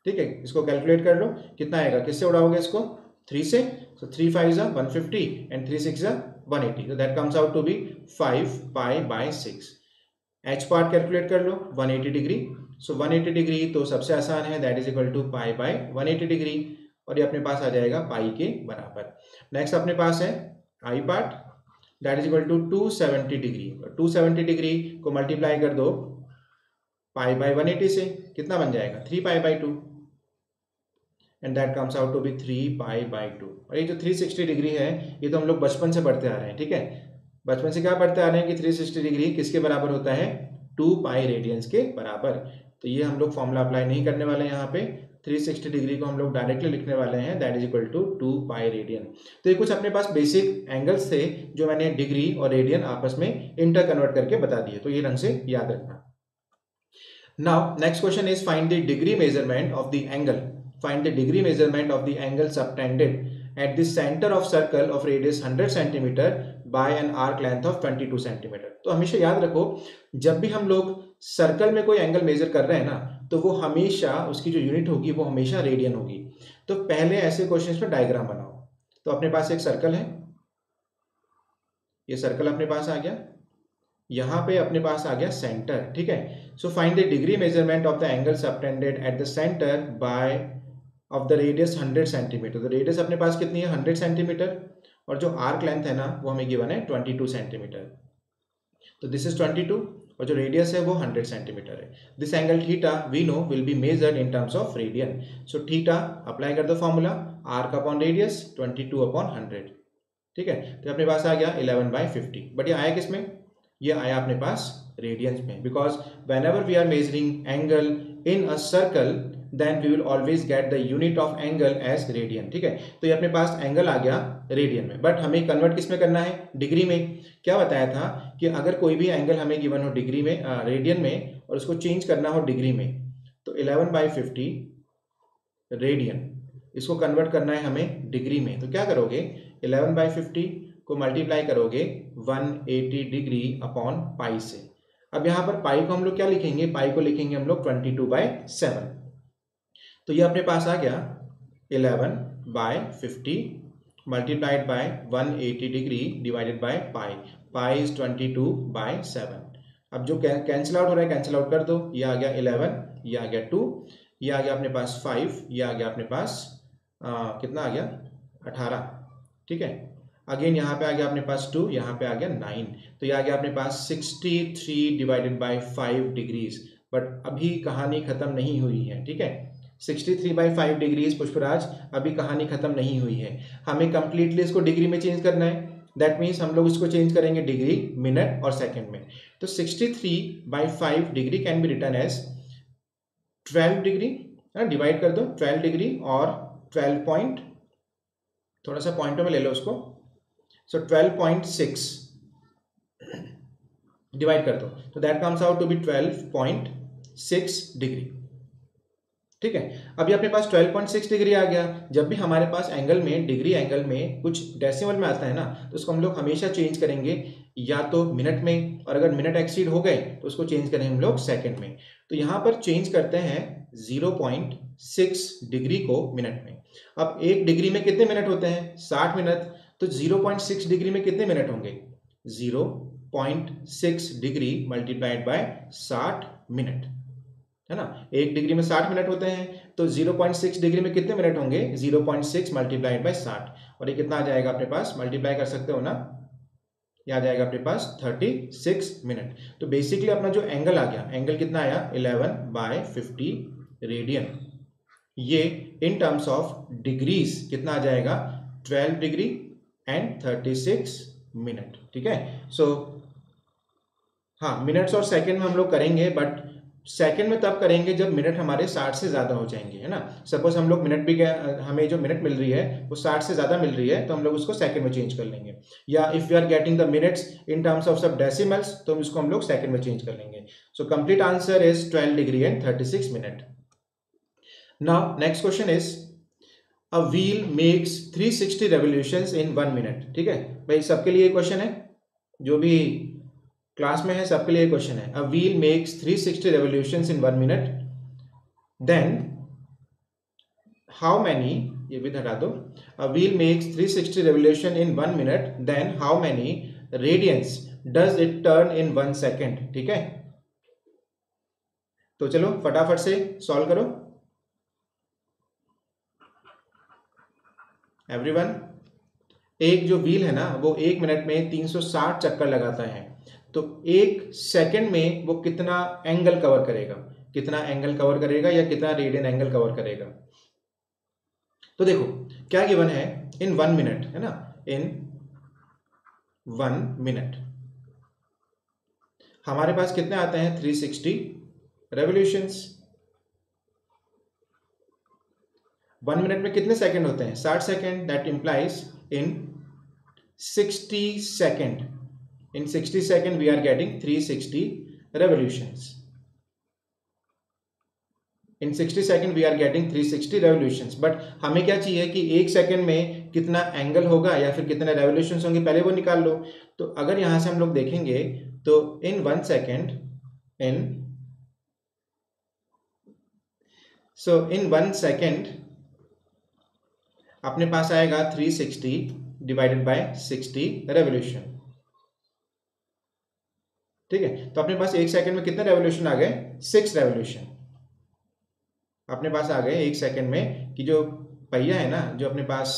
ठीक है, इसको कैलकुलेट कर लो कितना आएगा. किससे उड़ाओगे इसको? 3 से, so 3 5 is 150 and 3 6 is 180, so that comes out to be 5 pi by 6. h part calculate कर लो 180 डिग्री, सो 180 डिग्री तो सबसे आसान है, that is equal to pi by 180 degree, और ये अपने पास आ जाएगा पाई के बराबर। नेक्स्ट अपने पास है I part, that is equal to 270 degree, 270 degree को मल्टीप्लाई कर दो पाई बाय 180 से, कितना बन जाएगा 3 pi by 2, and that comes out to be 3 pi by 2। और ये जो 360 डिग्री है ये तो हम लोग बचपन से पढ़ते आ रहे हैं, ठीक है, बचपन से क्या पढ़ते आ रहे हैं कि 360 डिग्री किसके बराबर होता है, 2 पाई रेडियंस के बराबर। तो ये हम लोग फॉर्मूला अप्लाई नहीं करने वाले हैं यहाँ पे, 360 डिग्री को हम लोग डायरेक्टली लिखने वाले हैं, that is equal to 2 pi radian. तो ये कुछ अपने पास बेसिक एंगल्स थे जो मैंने डिग्री और रेडियन आपस में इंटर कन्वर्ट करके बता दिए, तो ये ढंग से याद रखना। Now next question is find the degree measurement of the angle, find the degree measurement of the angle subtended at the center of circle of radius 100 cm by an arc length of 22 cm। तो हमेशा याद रखो जब भी हम लोग circle में कोई एंगल मेजर कर रहे हैं ना, तो वो हमेशा उसकी जो यूनिट होगी वो हमेशा रेडियन होगी। तो पहले ऐसे क्वेश्चंस में डायग्राम बनाओ। तो अपने पास एक सर्कल है, ये सर्कल अपने पास आ गया, यहाँ पे अपने पास आ गया सेंटर, ठीक है। So find the degree measurement of the angle subtended at the centre by of the radius 100 centimetre. तो रेडियस अपने पास कितनी है 100 सेंटीमीटर, और जो आर्क लेंथ है ना वो हमें गिवन है 22 सेंटीमीटर। तो दिस इज 22 और जो रेडियस है वो 100 सेंटीमीटर है। This angle theta we know will be measured in terms of radian. So theta apply कर दो formula, arc upon radius 22 upon 100, ठीक है। तो अपने पास आ गया 11/50, बट ये आया किस में, ये आया अपने पास रेडियंस में, because whenever we are measuring angle in a circle then we will always get the unit of angle as radian, ठीक है। तो ये अपने पास एंगल आ गया रेडियन में, बट हमें कन्वर्ट किस में करना है, डिग्री में। क्या बताया था कि अगर कोई भी एंगल हमें गिवन हो डिग्री में, रेडियन में, और उसको चेंज करना हो डिग्री में, तो 11/50 रेडियन, इसको कन्वर्ट करना है हमें डिग्री में। तो क्या करोगे, 11/50 को मल्टीप्लाई करोगे 180 डिग्री अपॉन पाई से। अब यहाँ पर पाई को हम लोग क्या लिखेंगे, पाई को लिखेंगे हम लोग 22/7। तो ये अपने पास आ गया 11/50 multiplied by 180 degree divided by pi, pi is 22/7। अब जो कैंसिल आउट हो रहा है कैंसिल आउट कर दो, ये आ गया 11, ये आ गया 2, ये आ गया अपने पास 5, ये आ गया अपने पास कितना आ गया 18, ठीक है। अगेन यहाँ पे आ गया अपने पास 2, यहाँ पे आ गया 9, तो ये आ गया अपने पास 63 डिवाइडेड बाय 5 डिग्रीज। बट अभी कहानी खत्म नहीं हुई है, ठीक है। 63/5 डिग्रीज पुष्पराज, अभी कहानी खत्म नहीं हुई है, हमें कंप्लीटली इसको डिग्री में चेंज करना है। दैट मीन्स हम लोग इसको चेंज करेंगे डिग्री, मिनट और सेकंड में। तो 63/5 degree can be written as 12 degree, divide कर दो 12 डिग्री और 12 पॉइंट, थोड़ा सा पॉइंटों में ले लो उसको, सो 12.6 डिवाइड कर दो, तो that comes out to be 12.6 degree, ठीक है। अभी अपने पास 12.6 डिग्री आ गया। जब भी हमारे पास एंगल में, डिग्री एंगल में कुछ डेसिमल में आता है ना, तो उसको हम लोग हमेशा चेंज करेंगे या तो मिनट में, और अगर मिनट एक्सीड हो गए तो उसको चेंज करेंगे हम लोग सेकंड में। तो यहाँ पर चेंज करते हैं 0.6 डिग्री को मिनट में। अब एक डिग्री में कितने मिनट होते हैं, 60 मिनट, तो 0.6 डिग्री में कितने मिनट होंगे, 0.6 डिग्री मल्टीप्लाइड बाय 60 मिनट, है ना। एक डिग्री में 60 मिनट होते हैं, तो 0.6 डिग्री में कितने मिनट होंगे, 0.6 मल्टीप्लाइड बाय 60, और ये कितना आ जाएगा अपने पास, मल्टीप्लाई कर सकते हो ना, ये आ जाएगा अपने पास 36 मिनट। तो बेसिकली अपना जो एंगल आ गया, एंगल कितना आया 11/50 रेडियन। ये इन टर्म्स ऑफ डिग्रीज कितना आ जाएगा 12 डिग्री एंड 36 मिनट, ठीक है। सो हाँ, मिनट्स और सेकंड में हम लोग करेंगे, बट सेकंड में तब करेंगे जब मिनट हमारे 60 से ज़्यादा हो जाएंगे, है ना। सपोज हम लोग मिनट भी, हमें जो मिनट मिल रही है वो 60 से ज़्यादा मिल रही है, तो हम लोग उसको सेकंड में चेंज कर लेंगे। या if we are getting the minutes in terms of sub decimals, तो इसको हम लोग सेकंड में चेंज कर लेंगे। So complete answer is 12 degree and 36 minute. Now next question is a wheel makes 360 revolutions in 1 minute, ठीक है भाई, सबके लिए क्वेश्चन है, जो भी क्लास में है सबके लिए क्वेश्चन है। A wheel makes 360 revolutions in 1 minute, then how many ये विद हटा दो, a wheel makes 360 revolution in 1 minute, then how many radians does it turn in 1 second. ठीक है, तो चलो फटाफट से सॉल्व करो एवरीवन। एक जो व्हील है ना वो 1 मिनट में 360 चक्कर लगाता है, तो 1 सेकंड में वो कितना एंगल कवर करेगा, कितना एंगल कवर करेगा या कितना रेडियन एंगल कवर करेगा। तो देखो क्या गिवन है, इन 1 मिनट है ना, इन 1 मिनट हमारे पास कितने आते हैं 360 रेवोल्यूशंस। 1 मिनट में कितने सेकंड होते हैं 60 second, that implies in 60 second, in 60 second we are getting 360 revolutions, in 60 second we are getting 360 revolutions। But हमें क्या चाहिए कि 1 सेकंड में कितना एंगल होगा या फिर कितने रेवोल्यूशंस होंगे, पहले वो निकाल लो। तो अगर यहां से हम लोग देखेंगे तो इन 1 सेकंड, इन 1 सेकंड अपने पास आएगा 360 डिवाइडेड बाय 60 रेवोल्यूशन। ठीक है, तो अपने पास 1 सेकंड में कितने रेवोल्यूशन आ गए 6 रेवोल्यूशन अपने पास आ गए 1 सेकंड में, कि जो पहिया है ना, जो अपने पास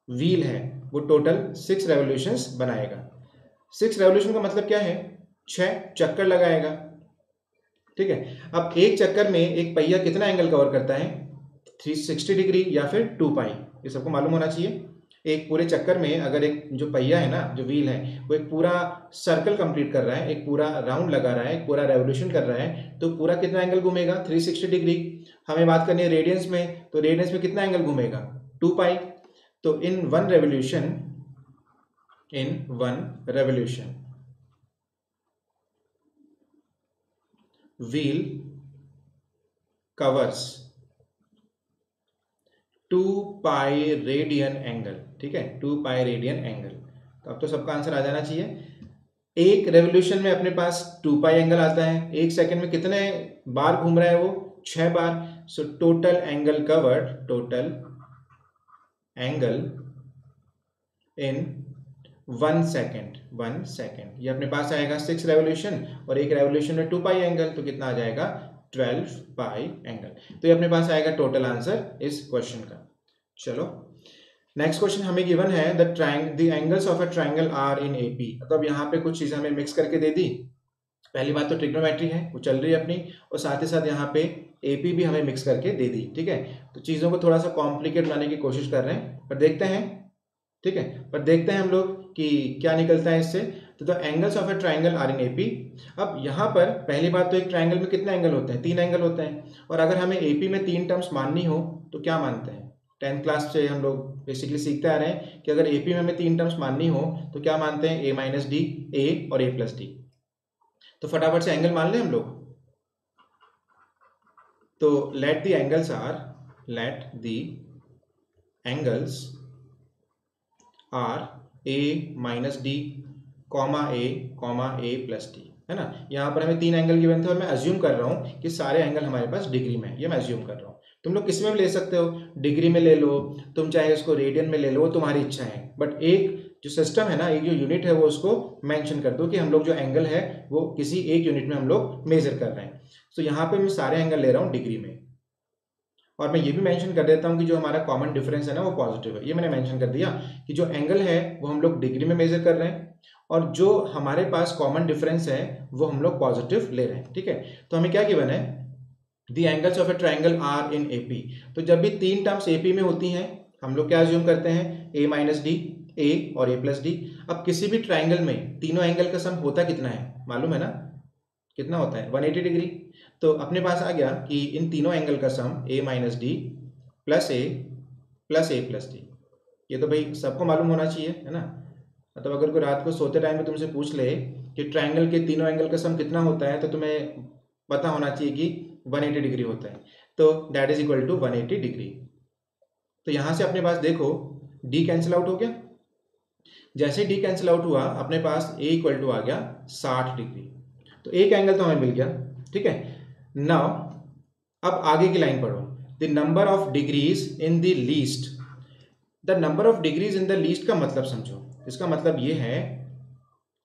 व्हील है, वो टोटल 6 रेवोल्यूशंस बनाएगा। 6 रेवोल्यूशन का मतलब क्या है, 6 चक्कर लगाएगा। ठीक है, अब एक चक्कर में एक पहिया कितना एंगल कवर करता है 360 डिग्री या फिर 2 पाई, ये सबको मालूम होना चाहिए। एक पूरे चक्कर में अगर एक जो पहिया है ना, जो व्हील है, वो एक पूरा सर्कल कंप्लीट कर रहा है, एक पूरा राउंड लगा रहा है, एक पूरा रेवोल्यूशन कर रहा है, तो पूरा कितना एंगल घूमेगा 360 डिग्री। हमें बात करनी है रेडियंस में, तो रेडियंस में कितना एंगल घूमेगा 2 पाई। तो in one revolution wheel covers 2 pi radian angle. ठीक है, 2 पाई रेडियन एंगल। तो अब तो सबका आंसर आ जाना चाहिए। एक रेवोल्यूशन में अपने पास 2 पाई एंगल आता है, 1 सेकंड में कितने बार घूम रहा है वो 6 बार। So total angle covered, total angle in 1 second, 1 second, ये अपने पास आएगा 6 रेवोल्यूशन, और एक रेवोल्यूशन में 2 पाई एंगल, तो कितना आ जाएगा 12 पाई एंगल। तो ये अपने पास आएगा टोटल आंसर इस क्वेश्चन का। चलो नेक्स्ट क्वेश्चन हमें गिवन है the angles of a triangle are in AP. तो अब यहाँ पे कुछ चीजें हमें मिक्स करके दे दी। पहली बात तो ट्रिग्नोमेट्री है वो चल रही है अपनी, और साथ ही साथ यहाँ पे एपी भी हमें मिक्स करके दे दी। ठीक है, तो चीजों को थोड़ा सा कॉम्प्लिकेट बनाने की कोशिश कर रहे हैं, पर देखते हैं। ठीक है, पर देखते हैं हम लोग कि क्या निकलता है इससे। तो the angles of a triangle are in AP. अब यहाँ पर पहली बात तो एक ट्रायंगल में कितने एंगल होते हैं 3 एंगल होते हैं, और अगर हमें एपी में 3 टर्म्स माननी हो तो क्या मानते हैं, 10th क्लास से हम लोग बेसिकली सीखते आ रहे हैं कि अगर एपी में हमें 3 टर्म्स माननी हो तो क्या मानते हैं, ए माइनस डी, ए और ए प्लस डी। तो फटाफट से एंगल मान लें हम लोग। तो let the angles are A minus D comma A plus D, है ना। यहाँ पर हमें 3 एंगल गिवन थे, और मैं अज्यूम कर रहा हूँ कि सारे एंगल हमारे पास डिग्री में है, ये मैं अज्यूम कर रहा हूँ। तुम लोग किसी में भी ले सकते हो, डिग्री में ले लो, तुम चाहे उसको रेडियन में ले लो, वो तुम्हारी इच्छा है। बट एक जो सिस्टम है ना, एक जो यूनिट है, वो उसको मेंशन कर दो कि हम लोग जो एंगल है वो किसी एक यूनिट में हम लोग मेजर कर रहे हैं। तो यहाँ पे मैं सारे एंगल ले रहा हूँ डिग्री में, और मैं ये भी मेंशन कर देता हूँ कि जो हमारा कॉमन डिफरेंस है ना वो पॉजिटिव है। ये मैंने मेंशन कर दिया कि जो एंगल है वो हम लोग डिग्री में मेजर कर रहे हैं, और जो हमारे पास कॉमन डिफरेंस है वो हम लोग पॉजिटिव ले रहे हैं। ठीक है, तो हमें क्या गिवन है, the angles of a triangle are in AP. तो जब भी 3 टर्म्स एपी में होती हैं, हम लोग क्या अज्यूम करते हैं, ए माइनस डी, ए और ए प्लस डी। अब किसी भी ट्रायंगल में तीनों एंगल का सम होता कितना है, मालूम है ना, कितना होता है 180 डिग्री। तो अपने पास आ गया कि इन तीनों एंगल का सम ए माइनस डी प्लस ए प्लस डी। ये तो भाई सबको मालूम होना चाहिए, है ना। मतलब अगर कोई रात को सोते टाइम में तुमसे पूछ ले कि ट्रायंगल के तीनों एंगल का सम कितना होता है, तो तुम्हें पता होना चाहिए कि 180 डिग्री होता है। तो that is equal to 180 degree. तो यहां से अपने पास देखो डी कैंसिल आउट हो गया। जैसे डी कैंसिल आउट हुआ, अपने पास ए इक्वल टू आ गया 60 डिग्री। तो एक एंगल तो हमें मिल गया। ठीक है, नाउ अब आगे की लाइन पढ़ो। The number of degrees in the least. The number of degrees in the least का मतलब समझो। इसका मतलब ये है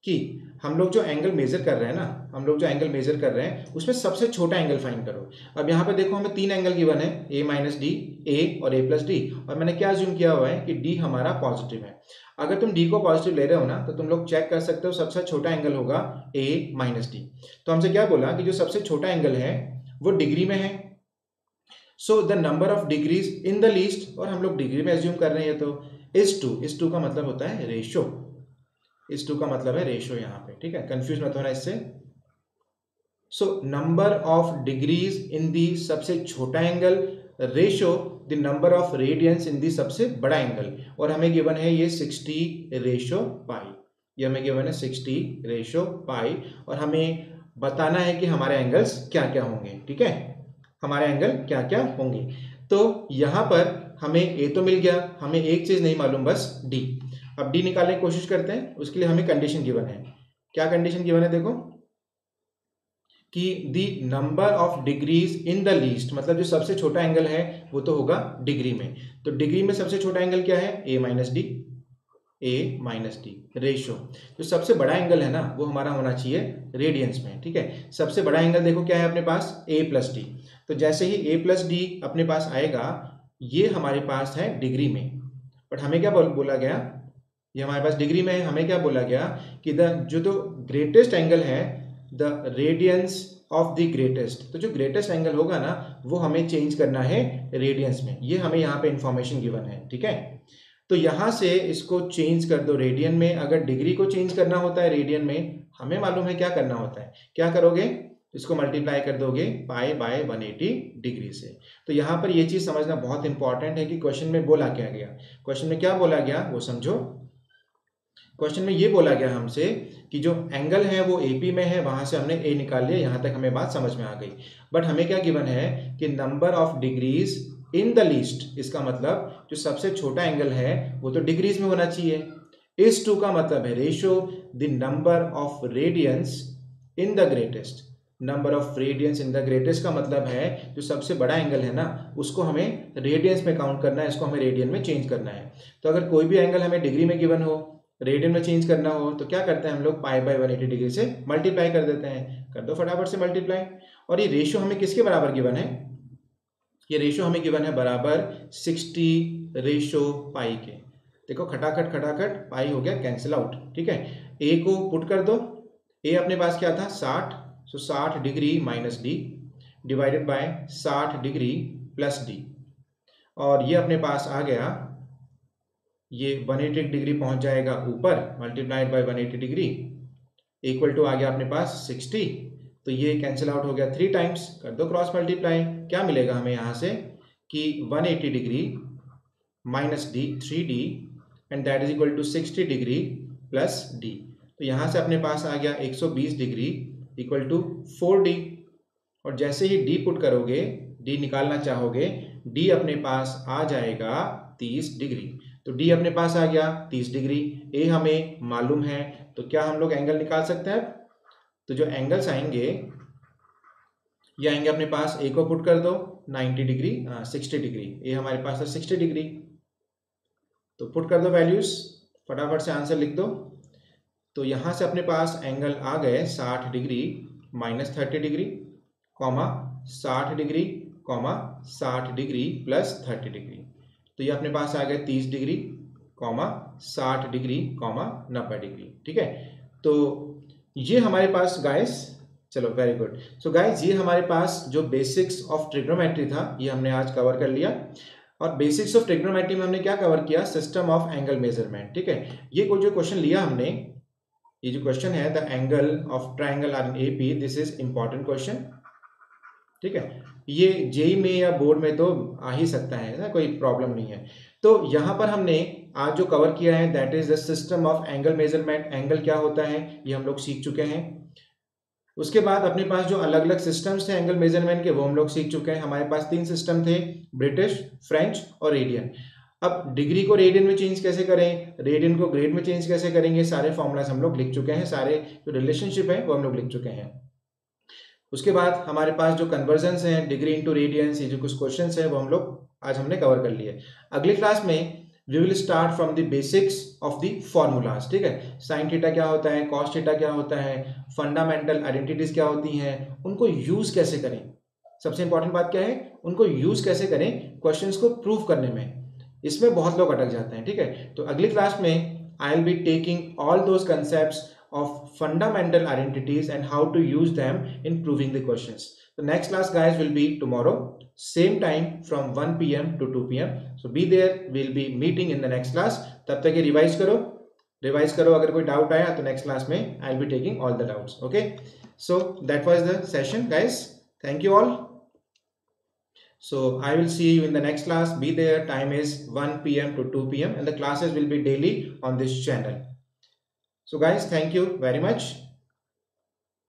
कि हम लोग जो एंगल मेजर कर रहे हैं ना, हम लोग जो एंगल मेजर कर रहे हैं उसमें सबसे छोटा एंगल फाइंड करो। अब यहाँ पे देखो हमें 3 एंगल गिवन है, a माइनस डी, ए और a प्लस डी, और मैंने क्या अज्यूम किया हुआ है कि d हमारा पॉजिटिव है। अगर तुम d को पॉजिटिव ले रहे हो ना तो तुम लोग चेक कर सकते हो सबसे छोटा एंगल होगा a माइनस डी। तो हमसे क्या बोला कि जो सबसे छोटा एंगल है वो डिग्री में है। So the number of degrees in the least, और हम लोग डिग्री में अज्यूम कर रहे हैं, तो इस टू का मतलब होता है रेशो। इस टू का मतलब है रेशो यहाँ पे, ठीक है, कंफ्यूज मत होना इससे। So number of degrees in the सबसे छोटा angle ratio the number of radians in the सबसे बड़ा एंगल, और हमें गिवन है ये 60 रेशो पाई। ये हमें गिवन है 60 रेशो पाई, और हमें बताना है कि हमारे एंगल्स क्या क्या होंगे, ठीक है, हमारे एंगल क्या क्या होंगे। तो यहां पर हमें ए तो मिल गया, हमें एक चीज नहीं मालूम, बस डी। अब डी निकालने की कोशिश करते हैं, उसके लिए हमें कंडीशन गिवन है। क्या कंडीशन गिवन है देखो, कि the number of degrees in the least, मतलब जो सबसे छोटा एंगल है वो तो होगा डिग्री में। तो डिग्री में सबसे छोटा एंगल क्या है, ए माइनस डी, ए माइनस डी रेशो। जो सबसे बड़ा एंगल है ना वो हमारा होना चाहिए रेडियंस में, ठीक है। सबसे बड़ा एंगल देखो क्या है अपने पास, ए प्लस डी। तो जैसे ही ए प्लस डी अपने पास आएगा, ये हमारे पास है डिग्री में, बट हमें क्या बोला गया, ये हमारे पास डिग्री में है, हमें क्या बोला गया कि जो तो ग्रेटेस्ट एंगल है, the radians of the greatest. तो जो ग्रेटेस्ट एंगल होगा ना वो हमें चेंज करना है रेडियंस में, ये हमें यहाँ पे इंफॉर्मेशन गिवन है, ठीक है। तो यहां से इसको चेंज कर दो रेडियन में। अगर डिग्री को चेंज करना होता है रेडियन में, हमें मालूम है क्या करना होता है, क्या करोगे, इसको मल्टीप्लाई कर दोगे पाई बाय 180 डिग्री से। तो यहां पर ये चीज समझना बहुत इंपॉर्टेंट है कि क्वेश्चन में बोला क्या गया। क्वेश्चन में क्या बोला गया वो समझो। क्वेश्चन में ये बोला गया हमसे कि जो एंगल है वो एपी में है, वहां से हमने ए निकाल लिया, यहां तक हमें बात समझ में आ गई। बट हमें क्या गिवन है कि number of degrees in the least, इसका मतलब जो सबसे छोटा एंगल है वो तो डिग्रीज में होना चाहिए। इस टू का मतलब है ratio the number of radians in the greatest. Number of radians in the greatest का मतलब है जो सबसे बड़ा एंगल है ना उसको हमें रेडियंस में काउंट करना है, इसको हमें रेडियन में चेंज करना है। तो अगर कोई भी एंगल हमें डिग्री में गिवन हो, रेडियन में चेंज करना हो, तो क्या करते हैं हम लोग, पाई बाय 180 डिग्री से मल्टीप्लाई कर देते हैं। कर दो फटाफट से मल्टीप्लाई। और ये रेशियो हमें किसके बराबर गिवन है, ये रेशियो हमें गिवन है बराबर 60 रेशो पाई के। देखो खटाखट खटाखट पाई हो गया कैंसिल आउट, ठीक है। ए को पुट कर दो, ए अपने पास क्या था 60, सो 60 degree minus D divided by 60 degree plus D, और ये अपने पास आ गया, ये 180 डिग्री पहुंच जाएगा ऊपर, multiplied by 180 degree equal to आ गया अपने पास 60। तो ये कैंसिल आउट हो गया 3 टाइम्स, कर दो क्रॉस मल्टीप्लाई। क्या मिलेगा हमें यहाँ से कि 180 degree minus D 3d and that is equal to 60 degree plus D. तो यहाँ से अपने पास आ गया 120 डिग्री इक्वल टू 4d, और जैसे ही d पुट करोगे, d निकालना चाहोगे, d अपने पास आ जाएगा 30 डिग्री। तो d अपने पास आ गया 30 डिग्री, a हमें मालूम है, तो क्या हम लोग एंगल निकाल सकते हैं। तो जो एंगल्स आएंगे ये आएंगे अपने पास, a को पुट कर दो 90 डिग्री 60 डिग्री, a हमारे पास है 60 डिग्री, तो पुट कर दो वैल्यूज, फटाफट से आंसर लिख दो। तो यहां से अपने पास एंगल आ गए 60 degree minus 30 degree, comma 60 degree comma 60 degree plus 30 degree. तो ये अपने पास आ गए 30 degree comma 60 degree comma 90 degree, ठीक है। तो ये हमारे पास गाइस, चलो वेरी गुड। सो गाइस ये हमारे पास जो बेसिक्स ऑफ ट्रिग्नोमेट्री था ये हमने आज कवर कर लिया। और बेसिक्स ऑफ ट्रिग्नोमेट्री में हमने क्या कवर किया, सिस्टम ऑफ एंगल मेजरमेंट, ठीक है। ये कोई जो क्वेश्चन लिया हमने, ये जो क्वेश्चन है the angle of triangle are in AP, this is important question, ठीक है। ये जेई में या बोर्ड में तो आ ही सकता है ना, कोई प्रॉब्लम नहीं है। तो यहां पर हमने आज जो कवर किया है that is the system of angle measurement. Angle क्या होता है ये हम लोग सीख चुके हैं। उसके बाद अपने पास जो अलग अलग सिस्टम्स थे एंगल मेजरमेंट के वो हम लोग सीख चुके हैं। हमारे पास 3 सिस्टम थे, ब्रिटिश, फ्रेंच और रेडियन। अब डिग्री को रेडियन में चेंज कैसे करें, रेडियन को ग्रेड में चेंज कैसे करेंगे, सारे फॉर्मूलाज हम लोग लिख चुके हैं, सारे जो रिलेशनशिप है वो हम लोग लिख चुके हैं। उसके बाद हमारे पास जो कन्वर्जन्स हैं, डिग्री इंटू रेडियंस, ये जो कुछ क्वेश्चन है वो हम लोग आज हमने कवर कर लिए। अगली क्लास में we will start from the basics of the formulas, ठीक है। साइन थीटा क्या होता है, कॉस थीटा क्या होता है, फंडामेंटल आइडेंटिटीज क्या होती हैं, उनको यूज कैसे करें, सबसे इंपॉर्टेंट बात क्या है, उनको यूज कैसे करें क्वेश्चंस को प्रूव करने में। इसमें बहुत लोग अटक जाते हैं, ठीक है। तो अगली क्लास में आई will be taking all those concepts of fundamental identities and how to use them in proving the questions. The next class guys will be tomorrow, same time from 1 p.m. to 2 p.m. So be there, we'll be meeting in the next class. तब तक ये revise करो, अगर कोई doubt आया तो next class में I'll be taking all the doubts. Okay, so that was the session guys. Thank you all. So I will see you in the next class. Be there, time is 1 p.m. to 2 p.m. and the classes will be daily on this channel. So guys, thank you very much.